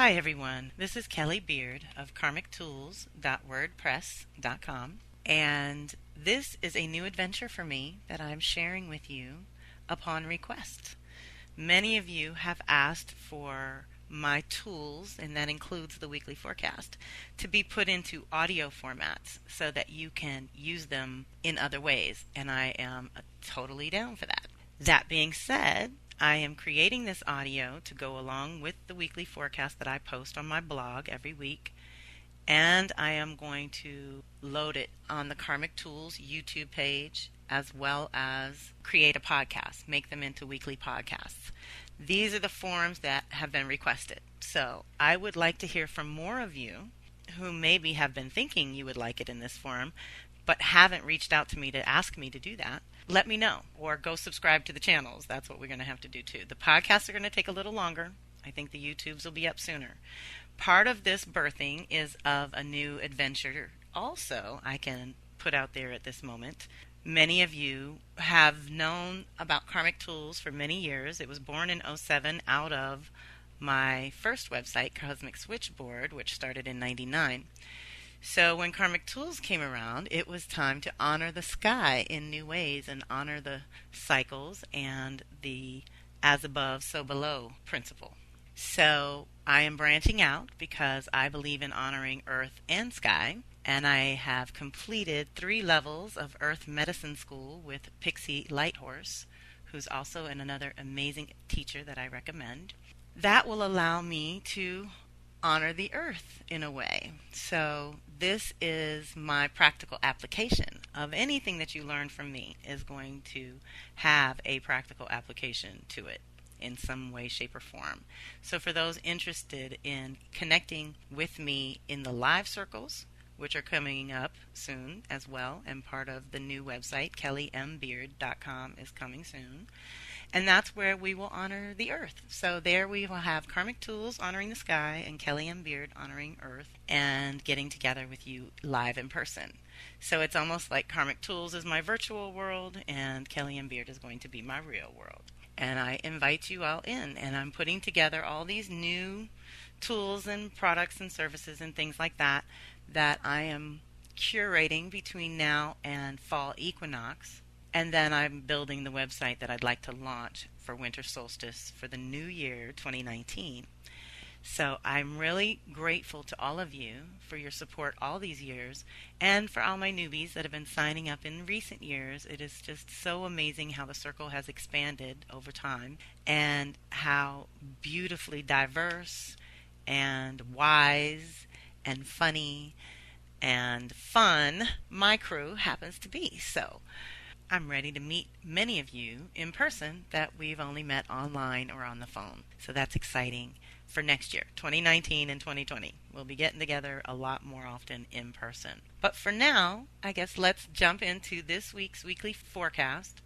Hi everyone, this is Kelly Beard of karmictools.wordpress.com, and this is a new adventure for me that I'm sharing with you upon request. Many of you have asked for my tools, and that includes the weekly forecast, to be put into audio formats so that you can use them in other ways, and I am totally down for that. That being said, I am creating this audio to go along with the weekly forecast that I post on my blog every week, and I am going to load it on the Karmic Tools YouTube page as well as create a podcast, make them into weekly podcasts. These are the forms that have been requested. So I would like to hear from more of you who maybe have been thinking you would like it in this form, but haven't reached out to me to ask me to do that. Let me know, or go subscribe to the channels. That's what we're going to have to do too. The podcasts are going to take a little longer. I think the YouTubes will be up sooner. Part of this birthing is of a new adventure also I can put out there at this moment. Many of you have known about Karmic Tools for many years. It was born in '07 out of my first website, Cosmic Switchboard, which started in '99. So when Karmic Tools came around, it was time to honor the sky in new ways and honor the cycles and the as above, so below principle. So I am branching out because I believe in honoring earth and sky, and I have completed 3 levels of Earth Medicine School with Pixie Lighthorse, who's also another amazing teacher that I recommend. That will allow me to honor the earth in a way. So this is my practical application of anything that you learn from me is going to have a practical application to it in some way, shape, or form. So for those interested in connecting with me in the live circles, which are coming up soon as well, and part of the new website, kellymbeard.com, is coming soon. And that's where we will honor the earth. So there we will have Karmic Tools honoring the sky and Kelly M. Beard honoring earth and getting together with you live in person. So it's almost like Karmic Tools is my virtual world and Kelly M. Beard is going to be my real world. And I invite you all in, and I'm putting together all these new tools and products and services and things like that that I am curating between now and fall equinox. And then I'm building the website that I'd like to launch for winter solstice for the new year, 2019. So I'm really grateful to all of you for your support all these years, and for all my newbies that have been signing up in recent years. It is just so amazing how the circle has expanded over time and how beautifully diverse and wise and funny and fun my crew happens to be. So I'm ready to meet many of you in person that we've only met online or on the phone. So that's exciting for next year, 2019 and 2020. We'll be getting together a lot more often in person. But for now, I guess let's jump into this week's weekly forecast,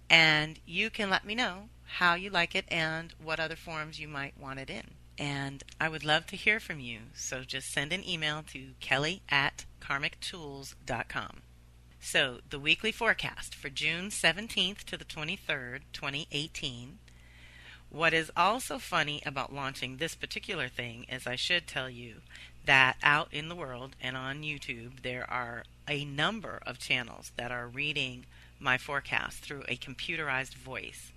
and you can let me know how you like it and what other forms you might want it in. And I would love to hear from you, so just send an email to kelly@karmictools.com. So, the weekly forecast for June 17th to the 23rd, 2018. What is also funny about launching this particular thing is I should tell you that out in the world and on YouTube, there are a number of channels that are reading my forecast through a computerized voice.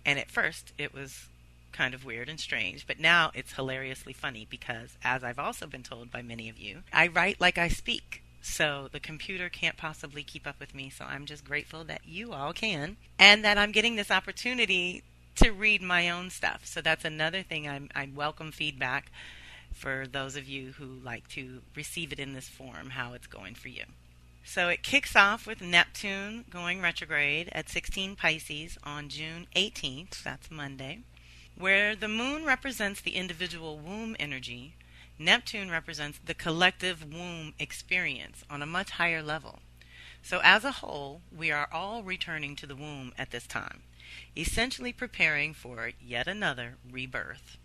And at first, it was kind of weird and strange, but now it's hilariously funny because, as I've also been told by many of you, I write like I speak. So the computer can't possibly keep up with me, so I'm just grateful that you all can, and that I'm getting this opportunity to read my own stuff. So that's another thing. I welcome feedback for those of you who like to receive it in this form, how it's going for you. So it kicks off with Neptune going retrograde at 16 Pisces on June 18th, that's Monday. Where the moon represents the individual womb energy, Neptune represents the collective womb experience on a much higher level. So as a whole, we are all returning to the womb at this time, essentially preparing for yet another rebirth.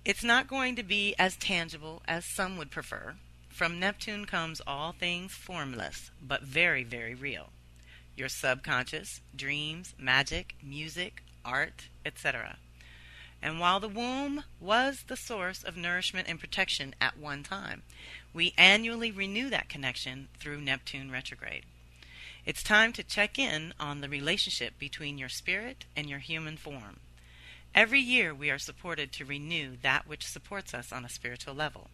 It's not going to be as tangible as some would prefer. From Neptune comes all things formless, but very, very real. Your subconscious, dreams, magic, music, art, etc. And while the womb was the source of nourishment and protection at one time, we annually renew that connection through Neptune retrograde. It's time to check in on the relationship between your spirit and your human form. Every year we are supported to renew that which supports us on a spiritual level.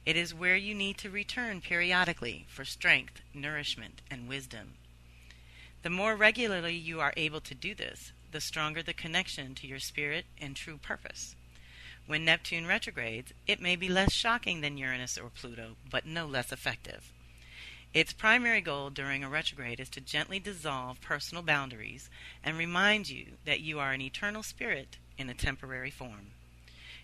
It is where you need to return periodically for strength, nourishment, and wisdom. The more regularly you are able to do this, the stronger the connection to your spirit and true purpose. When Neptune retrogrades, it may be less shocking than Uranus or Pluto, but no less effective. Its primary goal during a retrograde is to gently dissolve personal boundaries and remind you that you are an eternal spirit in a temporary form.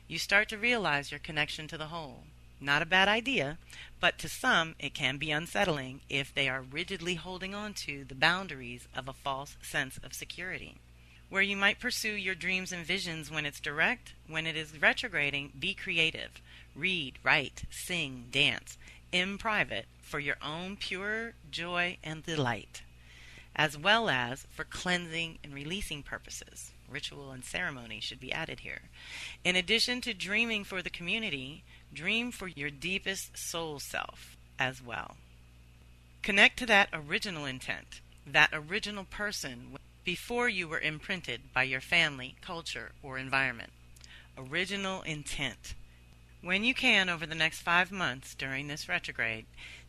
You start to realize your connection to the whole. Not a bad idea, but to some it can be unsettling if they are rigidly holding on to the boundaries of a false sense of security. Where you might pursue your dreams and visions when it's direct, when it is retrograding, be creative. Read, write, sing, dance, in private for your own pure joy and delight, as well as for cleansing and releasing purposes. Ritual and ceremony should be added here. In addition to dreaming for the community, dream for your deepest soul self as well. Connect to that original intent, that original person before you were imprinted by your family, culture, or environment. Original intent. When you can, over the next 5 months during this retrograde,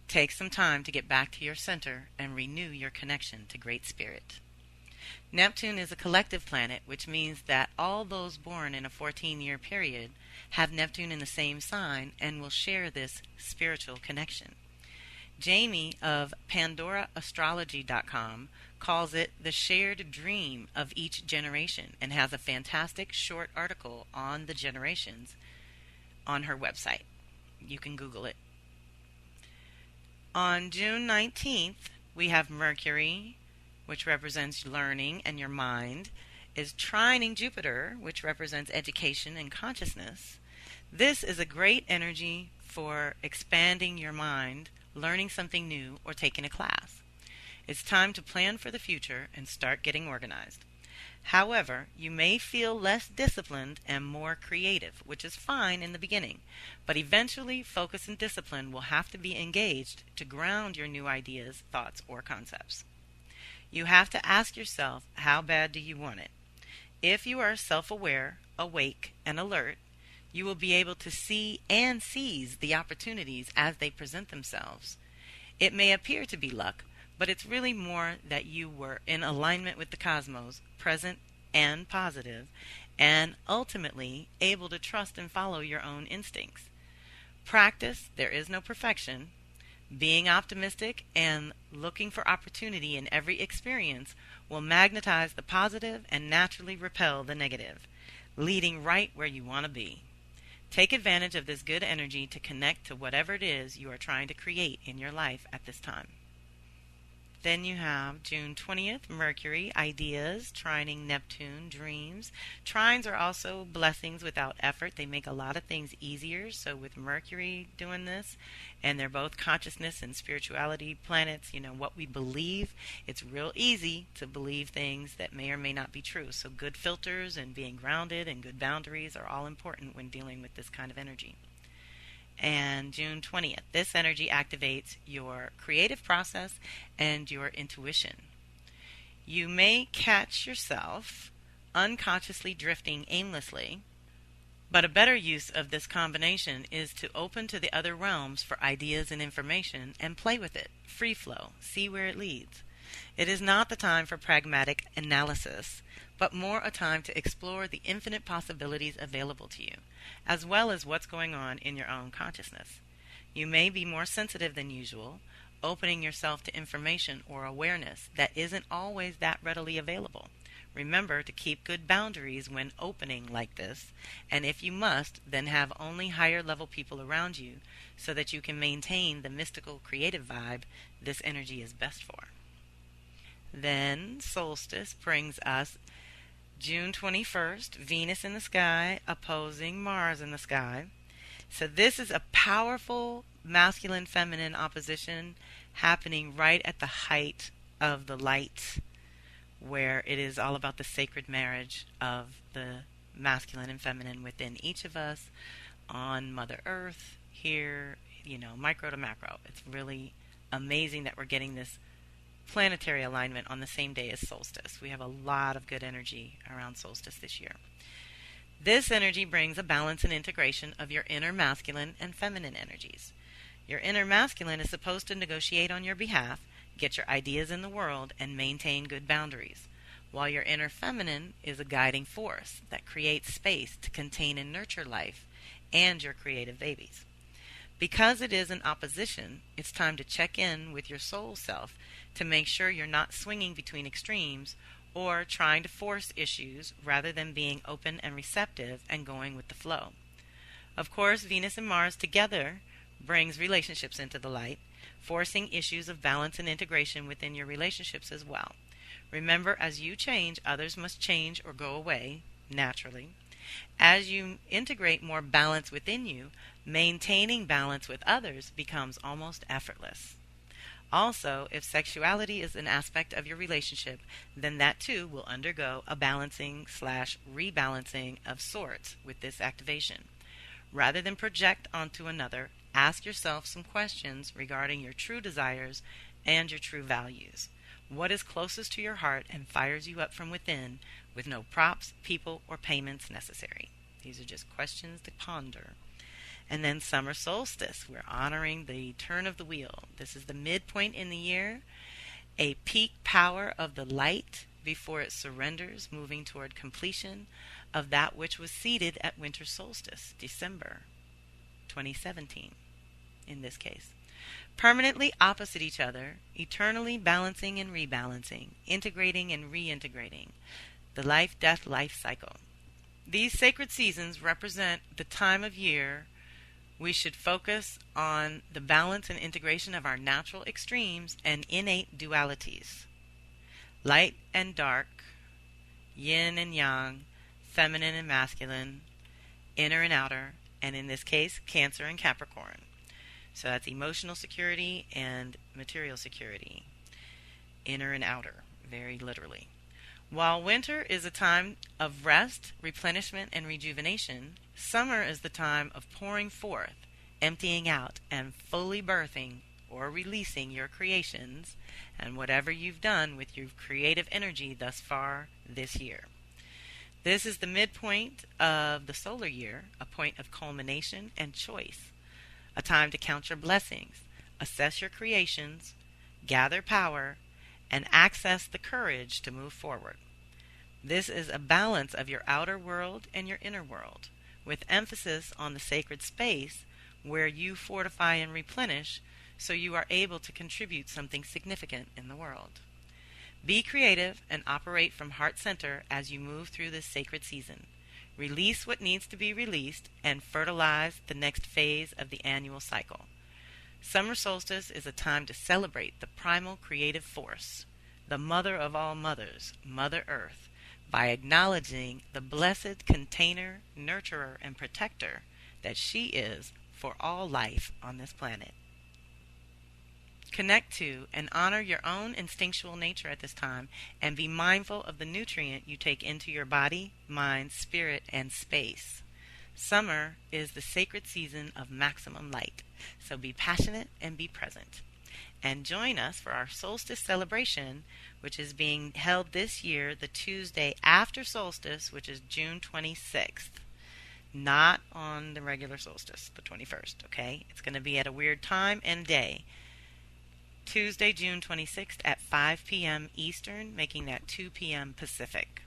take some time to get back to your center and renew your connection to Great Spirit. Neptune is a collective planet, which means that all those born in a 14-year period have Neptune in the same sign and will share this spiritual connection. Jamie of PandoraAstrology.com calls it the shared dream of each generation and has a fantastic short article on the generations on her website. You can Google it. On June 19th, we have Mercury, which represents learning and your mind, is trining Jupiter, which represents education and consciousness. This is a great energy for expanding your mind, learning something new, or taking a class. It's time to plan for the future and start getting organized. However, you may feel less disciplined and more creative, which is fine in the beginning, but eventually focus and discipline will have to be engaged to ground your new ideas, thoughts, or concepts. You have to ask yourself, how bad do you want it? If you are self-aware, awake, and alert, you will be able to see and seize the opportunities as they present themselves. It may appear to be luck, but it's really more that you were in alignment with the cosmos, present and positive, and ultimately able to trust and follow your own instincts. Practice, there is no perfection. Being optimistic and looking for opportunity in every experience will magnetize the positive and naturally repel the negative, leading right where you want to be. Take advantage of this good energy to connect to whatever it is you are trying to create in your life at this time. Then you have June 20th, Mercury, ideas, trining Neptune, dreams. Trines are also blessings without effort. They make a lot of things easier. So with Mercury doing this, and they're both consciousness and spirituality planets, what we believe, it's real easy to believe things that may or may not be true. So good filters and being grounded and good boundaries are all important when dealing with this kind of energy. And June 20th, this energy activates your creative process and your intuition. You may catch yourself unconsciously drifting aimlessly, but a better use of this combination is to open to the other realms for ideas and information and play with it, free flow, see where it leads. It is not the time for pragmatic analysis, but more a time to explore the infinite possibilities available to you, as well as what's going on in your own consciousness. You may be more sensitive than usual, opening yourself to information or awareness that isn't always that readily available. Remember to keep good boundaries when opening like this, and if you must, then have only higher level people around you so that you can maintain the mystical creative vibe this energy is best for. Then solstice brings us June 21st, Venus in the sky opposing Mars in the sky. So this is a powerful masculine-feminine opposition happening right at the height of the light, where it is all about the sacred marriage of the masculine and feminine within each of us on Mother Earth here, micro to macro. It's really amazing that we're getting this planetary alignment on the same day as solstice. We have a lot of good energy around solstice this year. This energy brings a balance and integration of your inner masculine and feminine energies. Your inner masculine is supposed to negotiate on your behalf, get your ideas in the world, and maintain good boundaries, while your inner feminine is a guiding force that creates space to contain and nurture life and your creative babies. Because it is in opposition, it's time to check in with your soul self to make sure you're not swinging between extremes or trying to force issues rather than being open and receptive and going with the flow. Of course, Venus and Mars together brings relationships into the light, forcing issues of balance and integration within your relationships as well. Remember, as you change, others must change or go away, naturally. As you integrate more balance within you, maintaining balance with others becomes almost effortless. Also, if sexuality is an aspect of your relationship, then that too will undergo a balancing/rebalancing of sorts with this activation. Rather than project onto another, ask yourself some questions regarding your true desires and your true values. What is closest to your heart and fires you up from within with no props, people, or payments necessary? These are just questions to ponder. And then summer solstice, we're honoring the turn of the wheel. This is the midpoint in the year, a peak power of the light before it surrenders, moving toward completion of that which was seeded at winter solstice, December 2017, in this case. Permanently opposite each other, eternally balancing and rebalancing, integrating and reintegrating, the life-death-life cycle. These sacred seasons represent the time of year we should focus on the balance and integration of our natural extremes and innate dualities. Light and dark, yin and yang, feminine and masculine, inner and outer, and in this case, Cancer and Capricorn. So that's emotional security and material security, inner and outer, very literally. While winter is a time of rest, replenishment, and rejuvenation, summer is the time of pouring forth, emptying out, and fully birthing or releasing your creations and whatever you've done with your creative energy thus far this year. This is the midpoint of the solar year, a point of culmination and choice, a time to count your blessings, assess your creations, gather power, and access the courage to move forward. This is a balance of your outer world and your inner world, with emphasis on the sacred space where you fortify and replenish so you are able to contribute something significant in the world. Be creative and operate from heart center as you move through this sacred season. Release what needs to be released and fertilize the next phase of the annual cycle. Summer solstice is a time to celebrate the primal creative force, the mother of all mothers, Mother Earth, by acknowledging the blessed container, nurturer, and protector that she is for all life on this planet. Connect to and honor your own instinctual nature at this time and be mindful of the nutrient you take into your body, mind, spirit, and space. Summer is the sacred season of maximum light, so be passionate and be present. And join us for our solstice celebration, which is being held this year the Tuesday after solstice, which is June 26th. Not on the regular solstice, the 21st, okay? It's going to be at a weird time and day. Tuesday, June 26th at 5 p.m. Eastern, making that 2 p.m. Pacific.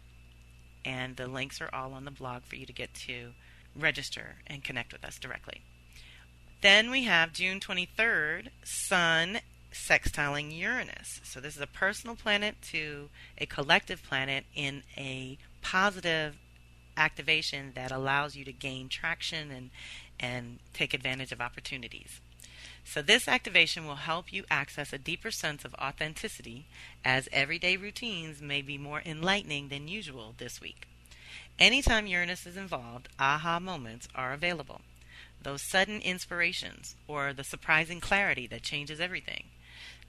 And the links are all on the blog for you to get to register and connect with us directly. Then we have June 23rd, Sun sextiling Uranus. So this is a personal planet to a collective planet in a positive activation that allows you to gain traction and take advantage of opportunities. So this activation will help you access a deeper sense of authenticity, as everyday routines may be more enlightening than usual this week. Anytime Uranus is involved, aha moments are available. Those sudden inspirations, or the surprising clarity that changes everything.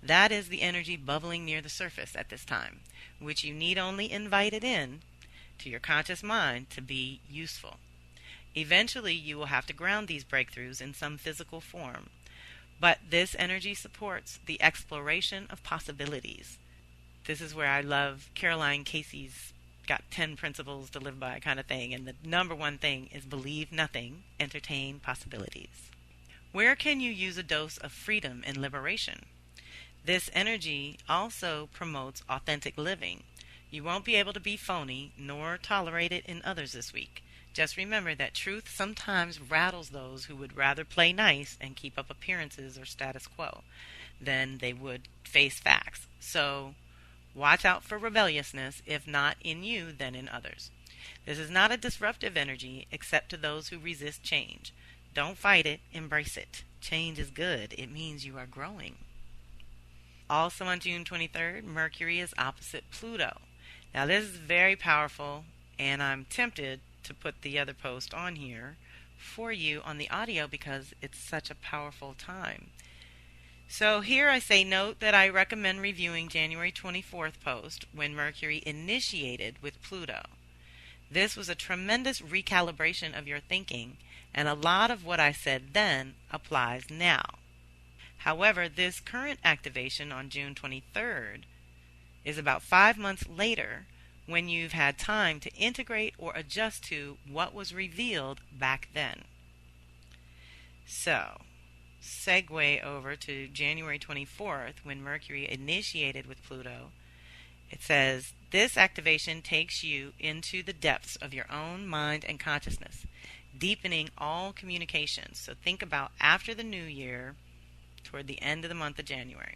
That is the energy bubbling near the surface at this time, which you need only invite it in to your conscious mind to be useful. Eventually, you will have to ground these breakthroughs in some physical form, but this energy supports the exploration of possibilities. This is where I love Caroline Casey's got 10 principles to live by kind of thing, and the number one thing is believe nothing, entertain possibilities. Where can you use a dose of freedom and liberation? This energy also promotes authentic living. You won't be able to be phony nor tolerate it in others this week. Just remember that truth sometimes rattles those who would rather play nice and keep up appearances or status quo than they would face facts. So watch out for rebelliousness, if not in you, then in others. This is not a disruptive energy except to those who resist change. Don't fight it, embrace it. Change is good. It means you are growing. Also on June 23rd, Mercury is opposite Pluto. Now this is very powerful, and I'm tempted to put the other post on here for you on the audio because it's such a powerful time. So here I say note that I recommend reviewing January 24th post when Mercury initiated with Pluto. This was a tremendous recalibration of your thinking, and a lot of what I said then applies now. However, this current activation on June 23rd is about 5 months later when you've had time to integrate or adjust to what was revealed back then. So, segue over to January 24th when Mercury initiated with Pluto. It says, this activation takes you into the depths of your own mind and consciousness, deepening all communications. So think about after the new year, toward the end of the month of January.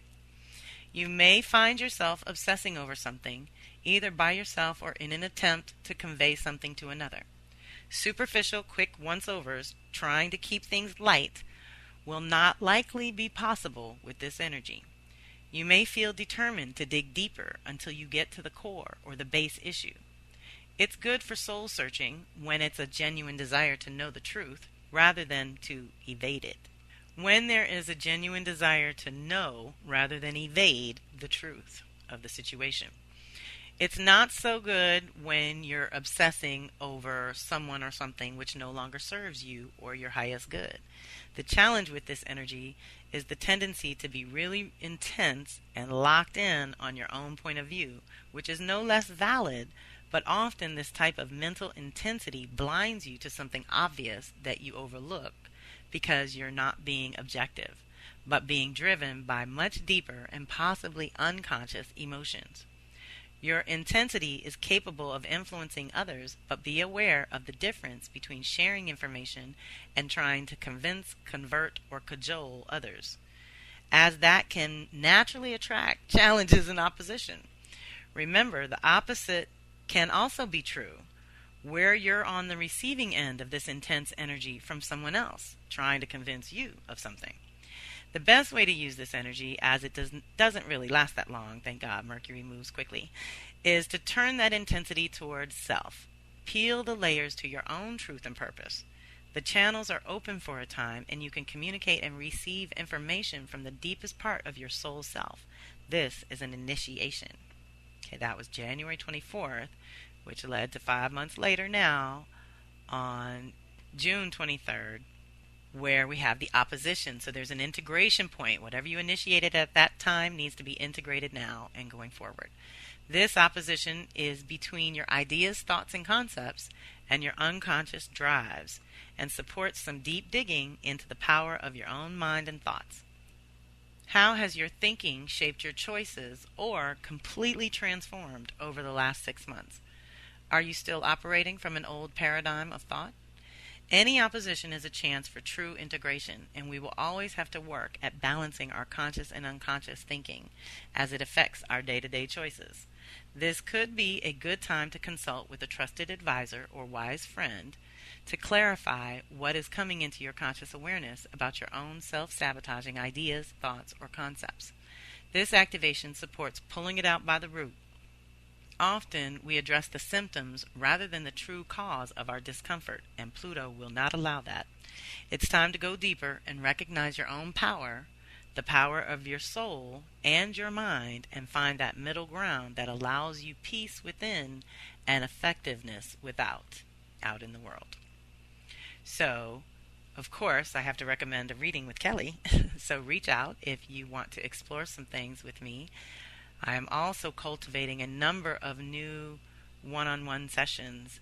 You may find yourself obsessing over something, either by yourself or in an attempt to convey something to another. Superficial, quick once-overs, trying to keep things light, will not likely be possible with this energy. You may feel determined to dig deeper until you get to the core or the base issue. It's good for soul searching when it's a genuine desire to know the truth rather than to evade it. When there is a genuine desire to know rather than evade the truth of the situation. It's not so good when you're obsessing over someone or something which no longer serves you or your highest good. The challenge with this energy is the tendency to be really intense and locked in on your own point of view, which is no less valid, but often this type of mental intensity blinds you to something obvious that you overlook because you're not being objective, but being driven by much deeper and possibly unconscious emotions. Your intensity is capable of influencing others, but be aware of the difference between sharing information and trying to convince, convert, or cajole others, as that can naturally attract challenges and opposition. Remember, the opposite can also be true, where you're on the receiving end of this intense energy from someone else, trying to convince you of something. The best way to use this energy, as it doesn't really last that long, thank God Mercury moves quickly, is to turn that intensity towards self. Peel the layers to your own truth and purpose. The channels are open for a time, and you can communicate and receive information from the deepest part of your soul self. This is an initiation. Okay, that was January 24th, which led to 5 months later now on June 23rd, where we have the opposition. So there's an integration point. Whatever you initiated at that time needs to be integrated now and going forward. This opposition is between your ideas, thoughts, and concepts and your unconscious drives, and supports some deep digging into the power of your own mind and thoughts. How has your thinking shaped your choices or completely transformed over the last 6 months? Are you still operating from an old paradigm of thought? Any opposition is a chance for true integration, and we will always have to work at balancing our conscious and unconscious thinking as it affects our day-to-day choices. This could be a good time to consult with a trusted advisor or wise friend to clarify what is coming into your conscious awareness about your own self-sabotaging ideas, thoughts, or concepts. This activation supports pulling it out by the root. Often we address the symptoms rather than the true cause of our discomfort, and Pluto will not allow that. It's time to go deeper and recognize your own power, the power of your soul and your mind, and find that middle ground that allows you peace within and effectiveness without out in the world. So, of course, I have to recommend a reading with Kelly. So reach out if you want to explore some things with me. I am also cultivating a number of new one-on-one sessions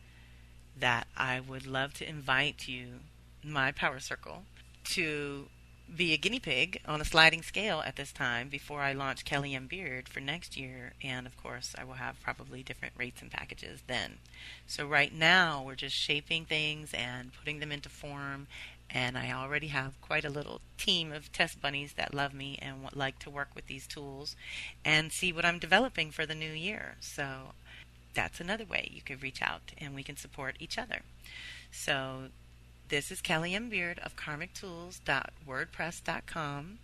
that I would love to invite you, my power circle, to be a guinea pig on a sliding scale at this time before I launch Kelly and Beard for next year. And of course, I will have probably different rates and packages then. So right now, we're just shaping things and putting them into form. And I already have quite a little team of test bunnies that love me and would like to work with these tools and see what I'm developing for the new year. So that's another way you could reach out and we can support each other. So this is Kelly M. Beard of karmictools.wordpress.com.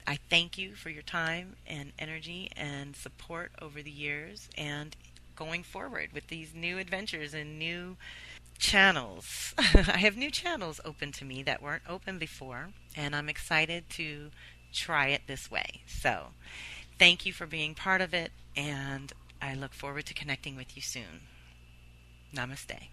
I thank you for your time and energy and support over the years and going forward with these new adventures and new channels. I have new channels open to me that weren't open before, and I'm excited to try it this way. So thank you for being part of it, and I look forward to connecting with you soon. Namaste.